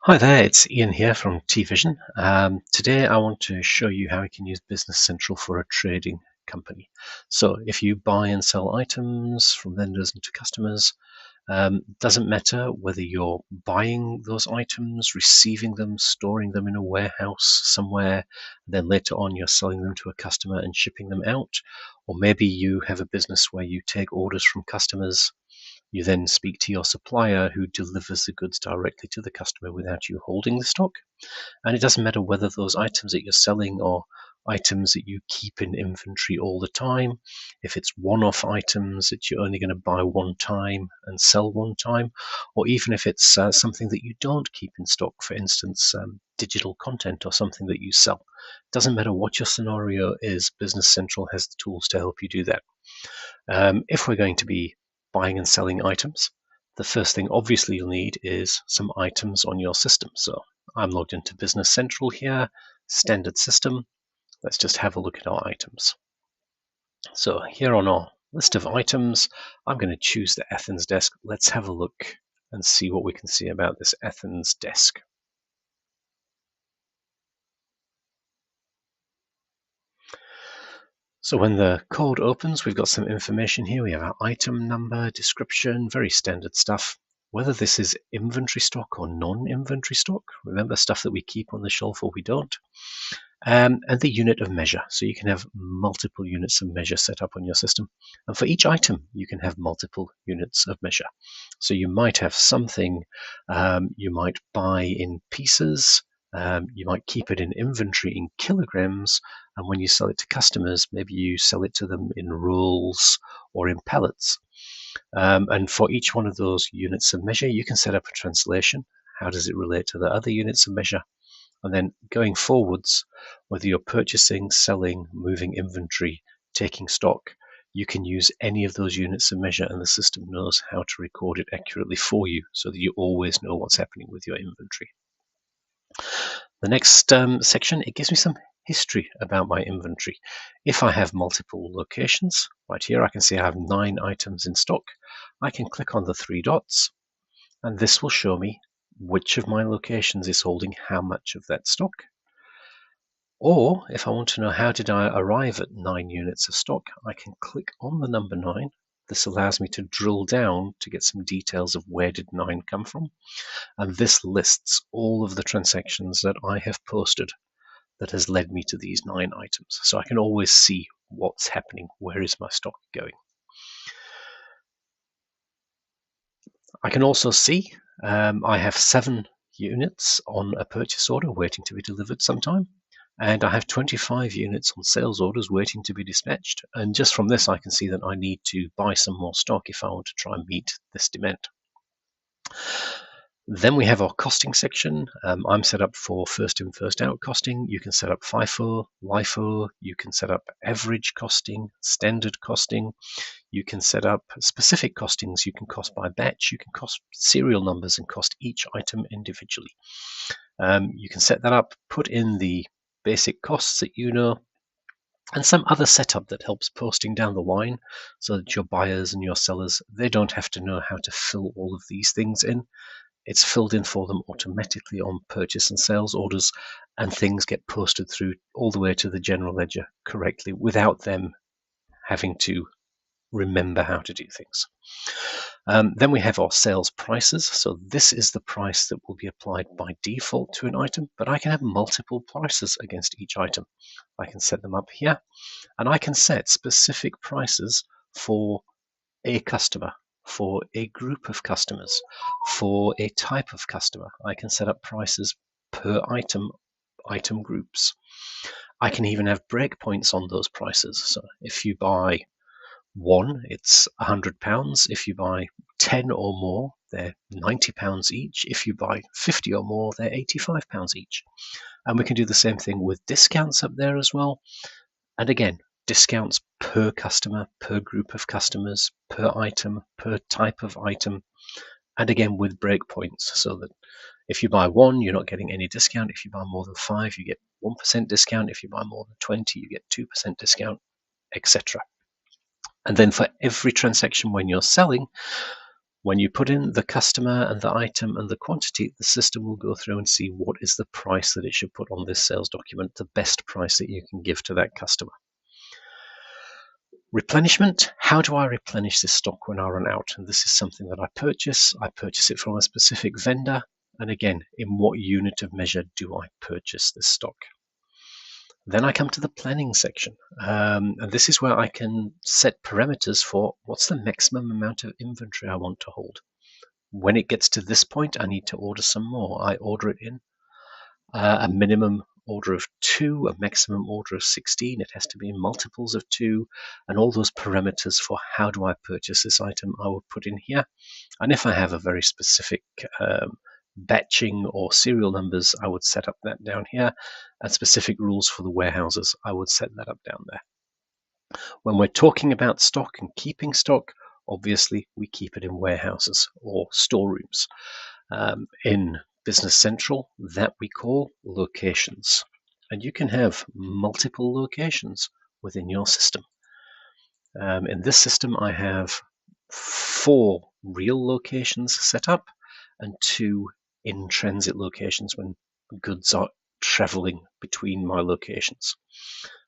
Hi there, it's Ian here from TVision. Today I want to show you how you can use Business Central for a trading company. So if you buy and sell items from vendors into customers, doesn't matter whether you're buying those items, receiving them, storing them in a warehouse somewhere, then later on you're selling them to a customer and shipping them out, or maybe you have a business where you take orders from customers. You then speak to your supplier who delivers the goods directly to the customer without you holding the stock. And it doesn't matter whether those items that you're selling are items that you keep in inventory all the time, if it's one-off items that you're only going to buy one time and sell one time, or even if it's something that you don't keep in stock, for instance, digital content or something that you sell. Doesn't matter what your scenario is, Business Central has the tools to help you do that. If we're going to be buying and selling items, the first thing obviously you'll need is some items on your system. So I'm logged into Business Central here, standard system. Let's just have a look at our items. So here on our list of items, I'm going to choose the Athens desk. Let's have a look and see what we can see about this Athens desk. So when the code opens, we've got some information here. We have our item number, description, very standard stuff. Whether this is inventory stock or non-inventory stock, remember, stuff that we keep on the shelf or we don't. And the unit of measure. So you can have multiple units of measure set up on your system. And for each item, you can have multiple units of measure. So you might have something you might buy in pieces. You might keep it in inventory in kilograms, and when you sell it to customers, maybe you sell it to them in rolls or in pallets. And for each one of those units of measure, you can set up a translation. How does it relate to the other units of measure? And then going forwards, whether you're purchasing, selling, moving inventory, taking stock, you can use any of those units of measure, and the system knows how to record it accurately for you so that you always know what's happening with your inventory. The next section, it gives me some history about my inventory. If I have multiple locations, right here I can see I have 9 items in stock. I can click on the 3 dots, and this will show me which of my locations is holding how much of that stock. Or if I want to know how did I arrive at 9 units of stock, I can click on the number 9. This allows me to drill down to get some details of where did 9 come from. And this lists all of the transactions that I have posted that has led me to these 9 items. So I can always see what's happening. Where is my stock going? I can also see I have 7 units on a purchase order waiting to be delivered sometime. And I have 25 units on sales orders waiting to be dispatched. And just from this, I can see that I need to buy some more stock if I want to try and meet this demand. Then we have our costing section. I'm set up for first in, first out costing. You can set up FIFO, LIFO. You can set up average costing, standard costing. You can set up specific costings. You can cost by batch. You can cost serial numbers and cost each item individually. You can set that up, put in the basic costs that you know, and some other setup that helps posting down the line so that your buyers and your sellers, they don't have to know how to fill all of these things in. It's filled in for them automatically on purchase and sales orders, and things get posted through all the way to the general ledger correctly without them having to remember how to do things. Then we have our sales prices. So this is the price that will be applied by default to an item, but I can have multiple prices against each item. I can set them up here, and I can set specific prices for a customer, for a group of customers, for a type of customer. I can set up prices per item groups. I can even have breakpoints on those prices. So if you buy 1, it's £100. If you buy 10 or more, they're £90 each. If you buy 50 or more, they're £85 each. And we can do the same thing with discounts up there as well. And again, discounts per customer, per group of customers, per item, per type of item, and again with breakpoints, so that if you buy 1, you're not getting any discount. If you buy more than 5, you get 1% discount. If you buy more than 20, you get 2% discount, etc. And then for every transaction when you're selling, When you put in the customer and the item and the quantity, the system will go through and see what is the price that it should put on this sales document, the best price that you can give to that customer. Replenishment, how do I replenish this stock when I run out? And this is something that I purchase it from a specific vendor. And again, in what unit of measure do I purchase this stock? Then I come to the planning section, and this is where I can set parameters for what's the maximum amount of inventory I want to hold. When it gets to this point, I need to order some more. I order it in a minimum order of 2, a maximum order of 16. It has to be in multiples of 2, and all those parameters for how do I purchase this item I will put in here. And if I have a very specific batching or serial numbers, I would set up that down here, and specific rules for the warehouses, I would set that up down there. When we're talking about stock and keeping stock, obviously we keep it in warehouses or storerooms. In Business Central, that we call locations, and you can have multiple locations within your system. In this system, I have 4 real locations set up and 2 in-transit locations when goods are traveling between my locations.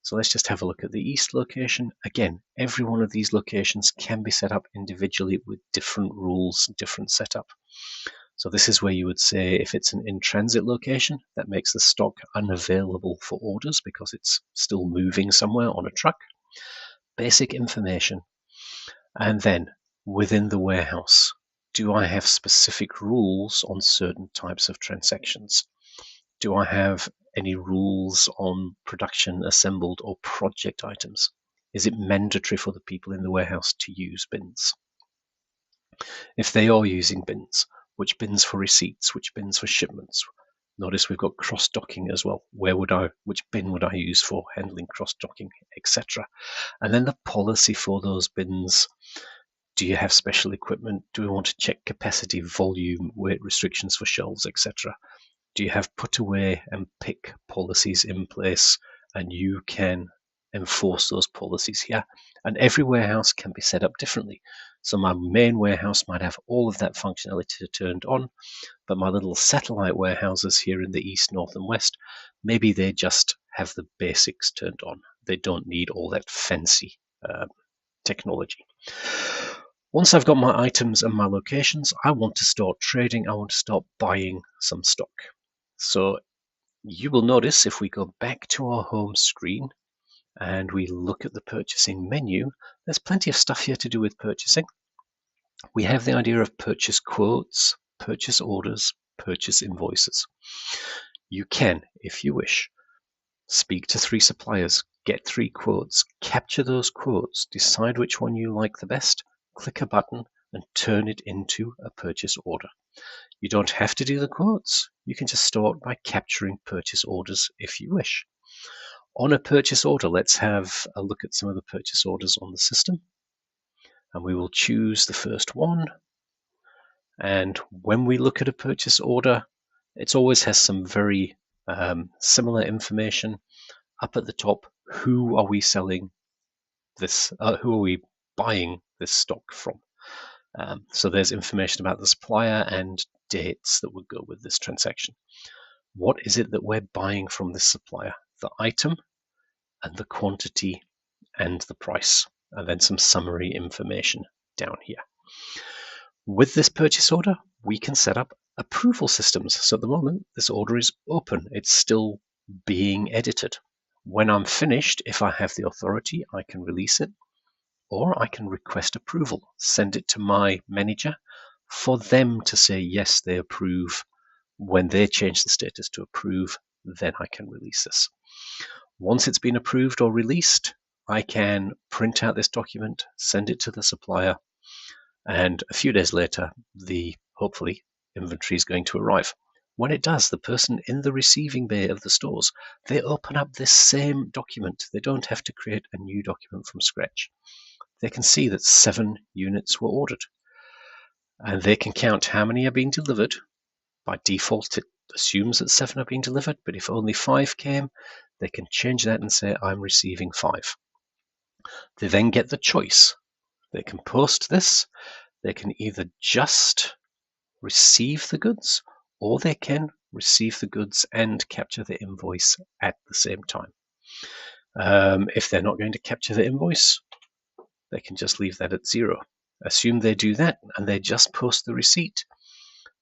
So let's just have a look at the East location. Again, every one of these locations can be set up individually with different rules, different setup. So this is where you would say if it's an in-transit location, that makes the stock unavailable for orders because it's still moving somewhere on a truck. Basic information. And then within the warehouse, do I have specific rules on certain types of transactions? Do I have any rules on production, assembled, or project items? Is it mandatory for the people in the warehouse to use bins? If they are using bins, which bins for receipts, which bins for shipments? Notice we've got cross-docking as well. Which bin would I use for handling cross-docking, etc.? And then the policy for those bins. Do you have special equipment? Do we want to check capacity, volume, weight restrictions for shelves, etc.? Do you have put away and pick policies in place, and you can enforce those policies here? And every warehouse can be set up differently. So my main warehouse might have all of that functionality turned on, but my little satellite warehouses here in the East, North, and West, maybe they just have the basics turned on. They don't need all that fancy technology. Once I've got my items and my locations, I want to start trading. I want to start buying some stock. So you will notice if we go back to our home screen and we look at the purchasing menu, there's plenty of stuff here to do with purchasing. We have the idea of purchase quotes, purchase orders, purchase invoices. You can, if you wish, speak to 3 suppliers, get 3 quotes, capture those quotes, decide which one you like the best, click a button and turn it into a purchase order. You don't have to do the quotes. You can just start by capturing purchase orders if you wish. On a purchase order, let's have a look at some of the purchase orders on the system. And we will choose the first one. And when we look at a purchase order, it always has some very similar information. Up at the top, who are we selling this? Who are we buying this stock from? So there's information about the supplier and dates that would go with this transaction. What is it that we're buying from this supplier? The item and the quantity and the price, and then some summary information down here. With this purchase order, we can set up approval systems. So at the moment, this order is open. It's still being edited. When I'm finished, if I have the authority, I can release it, or I can request approval, send it to my manager for them to say, yes, they approve. When they change the status to approve, then I can release this. Once it's been approved or released, I can print out this document, send it to the supplier, and a few days later, hopefully inventory is going to arrive. When it does, the person in the receiving bay of the stores, they open up this same document. They don't have to create a new document from scratch. They can see that 7 units were ordered, and they can count how many are being delivered. By default, it assumes that 7 are being delivered, but if only 5 came, they can change that and say, I'm receiving 5. They then get the choice. They can post this, They can either just receive the goods, or they can receive the goods and capture the invoice at the same time. If they're not going to capture the invoice, they can just leave that at 0. Assume they do that and they just post the receipt.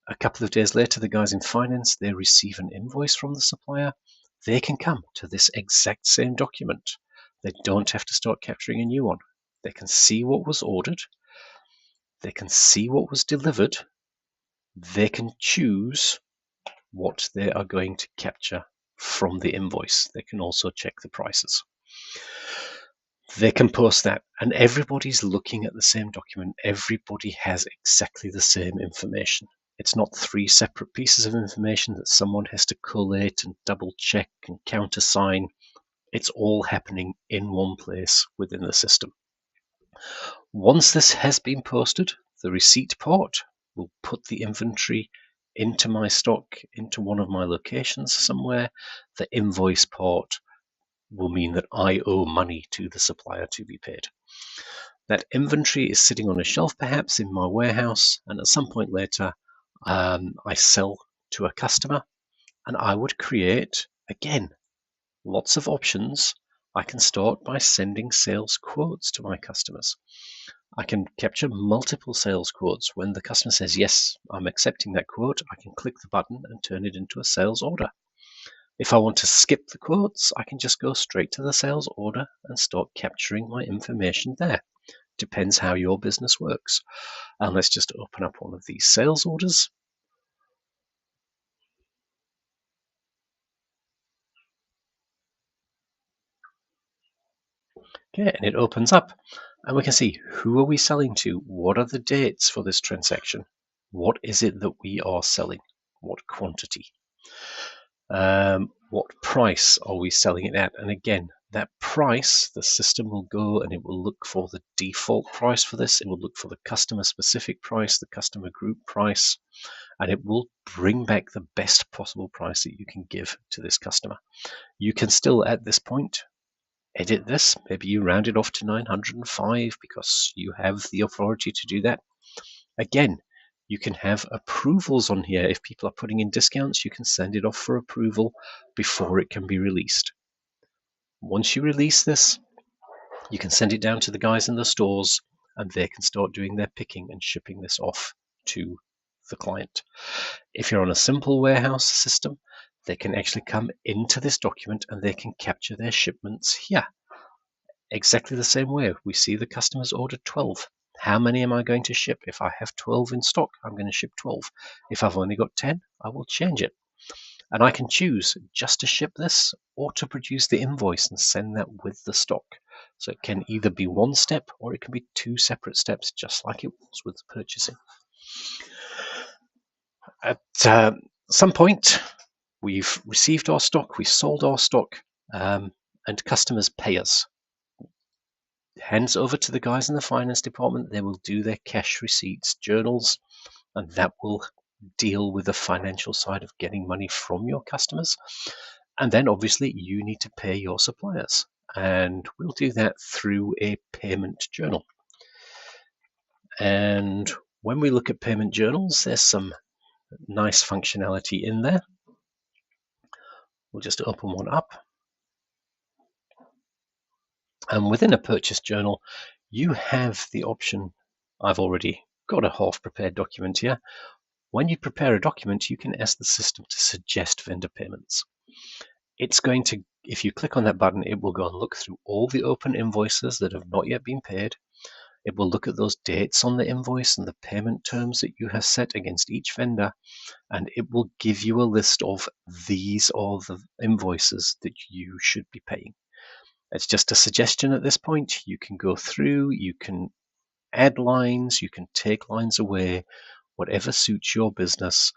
A couple of days later, the guys in finance, they receive an invoice from the supplier. They can come to this exact same document. They don't have to start capturing a new one. They can see what was ordered. They can see what was delivered. They can choose what they are going to capture from the invoice. They can also check the prices. They can post that, and everybody's looking at the same document. Everybody has exactly the same information. It's not 3 separate pieces of information that someone has to collate and double check and countersign. It's all happening in one place within the system. Once this has been posted, the receipt port will put the inventory into my stock, into one of my locations somewhere. The invoice port will mean that I owe money to the supplier to be paid. That inventory is sitting on a shelf perhaps in my warehouse, and at some point later I sell to a customer, and I would create, again, lots of options. I can start by sending sales quotes to my customers. I can capture multiple sales quotes. When the customer says, yes, I'm accepting that quote, I can click the button and turn it into a sales order. If I want to skip the quotes, I can just go straight to the sales order and start capturing my information there. Depends how your business works. And let's just open up one of these sales orders. Okay, and it opens up. And we can see, who are we selling to? What are the dates for this transaction? What is it that we are selling? What quantity? What price are we selling it at? And again, that price, the system will go and it will look for the default price for this. It will look for the customer specific price, the customer group price, and it will bring back the best possible price that you can give to this customer. You can still, at this point, edit this. Maybe you round it off to 905 because you have the authority to do that. Again, you can have approvals on here. If people are putting in discounts, you can send it off for approval before it can be released. Once you release this, you can send it down to the guys in the stores and they can start doing their picking and shipping this off to the client. If you're on a simple warehouse system, they can actually come into this document and they can capture their shipments here. Exactly the same way. We see the customers ordered 12. How many am I going to ship? If I have 12 in stock, I'm going to ship 12. If I've only got 10, I will change it. And I can choose just to ship this or to produce the invoice and send that with the stock. So it can either be one step or it can be 2 separate steps, just like it was with the purchasing. At some point, we've received our stock, we sold our stock, and customers pay us. Hands over to the guys in the finance department. They will do their cash receipts journals, and that will deal with the financial side of getting money from your customers. And then obviously you need to pay your suppliers, and we'll do that through a payment journal. And when we look at payment journals, there's some nice functionality in there. We'll just open one up. And within a purchase journal, you have the option. I've already got a half prepared document here. When you prepare a document, you can ask the system to suggest vendor payments. It's going to, if you click on that button, it will go and look through all the open invoices that have not yet been paid. It will look at those dates on the invoice and the payment terms that you have set against each vendor, and it will give you a list of these are the invoices that you should be paying. It's just a suggestion at this point. You can go through, you can add lines, you can take lines away, whatever suits your business.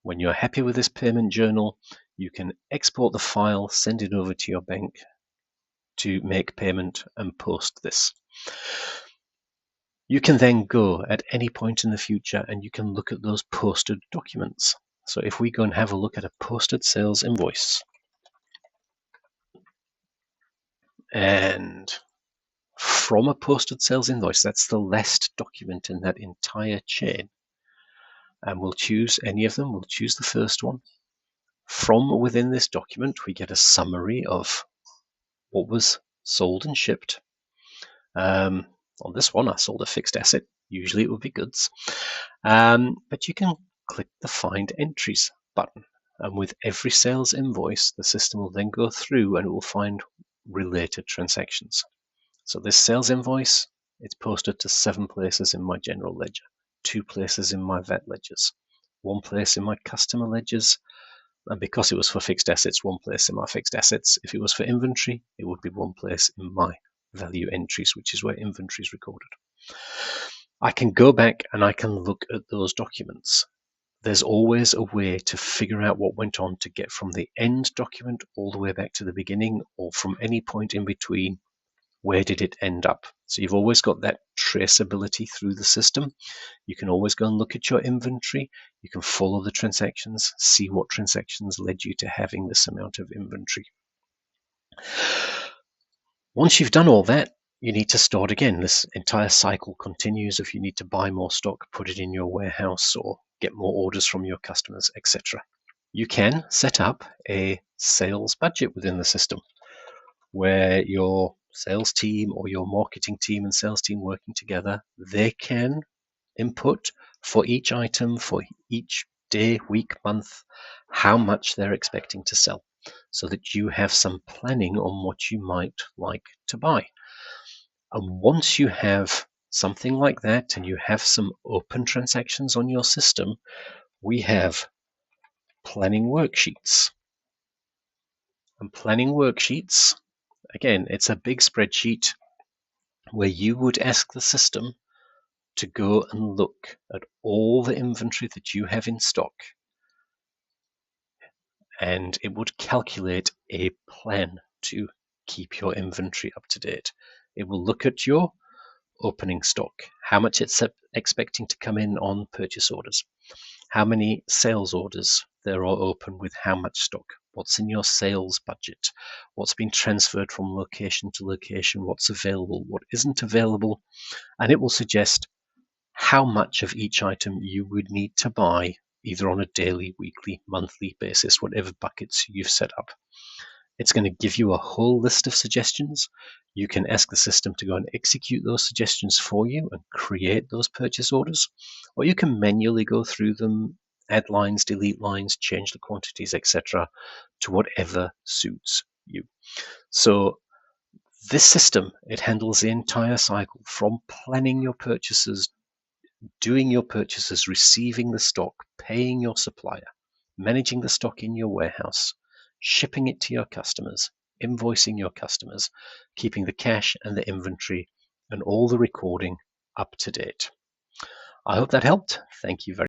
When you're happy with this payment journal, you can export the file, send it over to your bank to make payment and post this. You can then go at any point in the future and you can look at those posted documents. So if we go and have a look at a posted sales invoice, and from a posted sales invoice. That's the last document in that entire chain. And we'll choose any of them. We'll choose the first one. From within this document, we get a summary of what was sold and shipped. On this one, I sold a fixed asset. Usually it would be goods. But you can click the Find Entries button. And with every sales invoice, the system will then go through and it will find related transactions. So this sales invoice, it's posted to 7 places in my general ledger, 2 places in my VAT ledgers, 1 place in my customer ledgers, and because it was for fixed assets, 1 place in my fixed assets. If it was for inventory, it would be 1 place in my value entries, which is where inventory is recorded. I can go back and I can look at those documents. There's always a way to figure out what went on to get from the end document all the way back to the beginning, or from any point in between, where did it end up? So you've always got that traceability through the system. You can always go and look at your inventory. You can follow the transactions, see what transactions led you to having this amount of inventory. Once you've done all that, you need to store it again. This entire cycle continues. If you need to buy more stock, put it in your warehouse, or get more orders from your customers, etc. You can set up a sales budget within the system where your sales team or your marketing team and sales team working together, they can input for each item, for each day, week, month, how much they're expecting to sell, so that you have some planning on what you might like to buy. And once you have something like that and you have some open transactions on your system, we have planning worksheets. And planning worksheets, again, it's a big spreadsheet where you would ask the system to go and look at all the inventory that you have in stock, and it would calculate a plan to keep your inventory up to date. It will look at your opening stock, how much it's expecting to come in on purchase orders, how many sales orders there are open with how much stock, what's in your sales budget, what's been transferred from location to location, what's available, what isn't available, and it will suggest how much of each item you would need to buy, either on a daily, weekly, monthly basis, whatever buckets you've set up. It's going to give you a whole list of suggestions. You can ask the system to go and execute those suggestions for you and create those purchase orders, or you can manually go through them, add lines, delete lines, change the quantities, etc., to whatever suits you. So this system, it handles the entire cycle from planning your purchases, doing your purchases, receiving the stock, paying your supplier, managing the stock in your warehouse, shipping it to your customers, invoicing your customers, keeping the cash and the inventory and all the recording up to date. I hope that helped. Thank you very much.